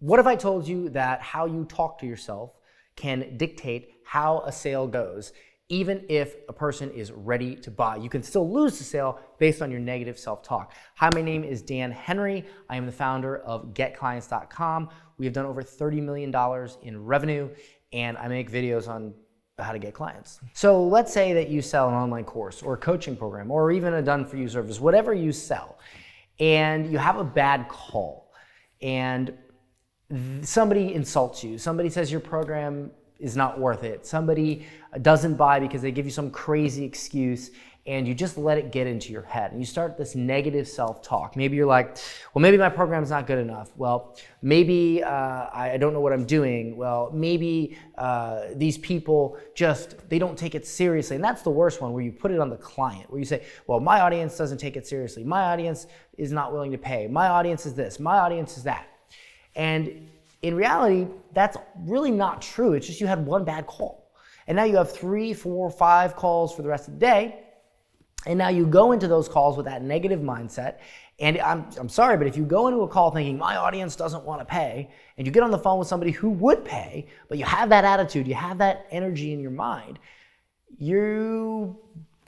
What if I told you that how you talk to yourself can dictate how a sale goes, even if a person is ready to buy? You can still lose the sale based on your negative self-talk. Hi, my name is Dan Henry. I am the founder of 𝐃𝐚𝐧.com. We have done over $30 million in revenue, and I make videos on how to get clients. So let's say that you sell an online course or a coaching program or even a done-for-you service, whatever you sell, and you have a bad call, and somebody insults you. Somebody says your program is not worth it. Somebody doesn't buy because they give you some crazy excuse, and you just let it get into your head. And you start this negative self-talk. Maybe you're like, well, maybe my program's not good enough. Well, maybe I don't know what I'm doing. Well, maybe these people they don't take it seriously. And that's the worst one, where you put it on the client, where you say, well, my audience doesn't take it seriously. My audience is not willing to pay. My audience is this. My audience is that. And in reality, that's really not true. It's just you had one bad call. And now you have 3, 4, 5 calls for the rest of the day. And now you go into those calls with that negative mindset. And I'm sorry, but if you go into a call thinking my audience doesn't want to pay, and you get on the phone with somebody who would pay, but you have that attitude, you have that energy in your mind, you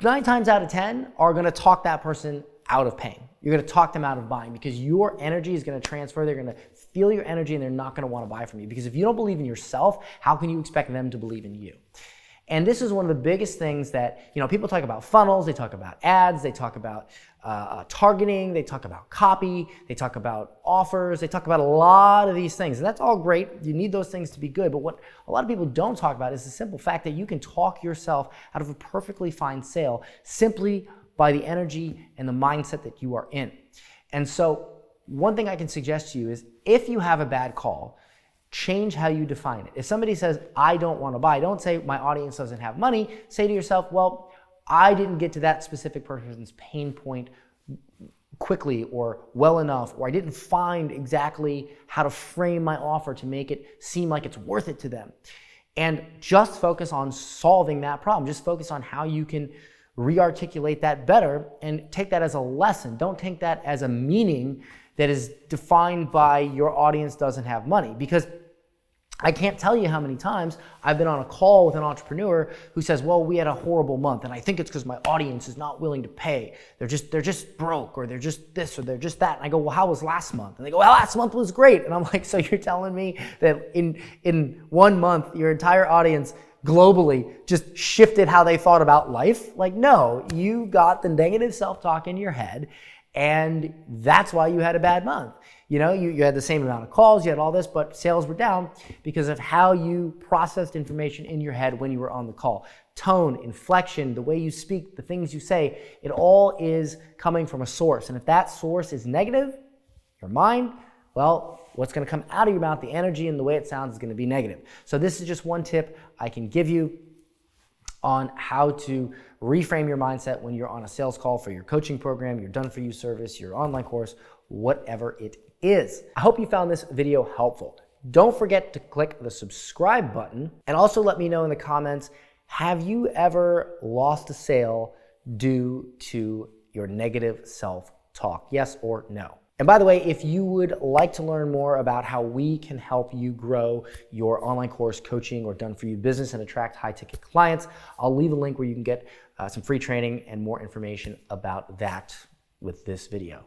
9 times out of 10 are going to talk that person out of paying. You're going to talk them out of buying, because your energy is going to transfer. They're going to feel your energy, and they're not going to want to buy from you. Because if you don't believe in yourself, how can you expect them to believe in you? And this is one of the biggest things that, people talk about funnels, they talk about ads, they talk about targeting, they talk about copy, they talk about offers, they talk about a lot of these things. And that's all great. You need those things to be good. But what a lot of people don't talk about is the simple fact that you can talk yourself out of a perfectly fine sale simply by the energy and the mindset that you are in. And so one thing I can suggest to you is, if you have a bad call, change how you define it. If somebody says, I don't want to buy, don't say my audience doesn't have money. Say to yourself, well, I didn't get to that specific person's pain point quickly or well enough, or I didn't find exactly how to frame my offer to make it seem like it's worth it to them. And just focus on solving that problem. Just focus on how you can re-articulate that better, and take that as a lesson. Don't take that as a meaning that is defined by your audience doesn't have money. Because I can't tell you how many times I've been on a call with an entrepreneur who says, well, we had a horrible month, and I think it's because my audience is not willing to pay. They're just broke, or they're just this, or they're just that. And I go, well, how was last month? And they go, well, last month was great. And I'm like, so you're telling me that in 1 month, your entire audience globally just shifted how they thought about life? Like, no, you got the negative self-talk in your head, and that's why you had a bad month. You had the same amount of calls, you had all this, but sales were down because of how you processed information in your head when you were on the call. Tone, inflection, the way you speak, the things you say, it all is coming from a source. And if that source is negative, your mind, well, what's going to come out of your mouth, the energy and the way it sounds, is going to be negative. So this is just one tip I can give you on how to reframe your mindset when you're on a sales call for your coaching program, your done-for-you service, your online course, whatever it is. I hope you found this video helpful. Don't forget to click the subscribe button, and also let me know in the comments, have you ever lost a sale due to your negative self-talk? Yes or no? And by the way, if you would like to learn more about how we can help you grow your online course, coaching, or done-for-you business and attract high-ticket clients, I'll leave a link where you can get some free training and more information about that with this video.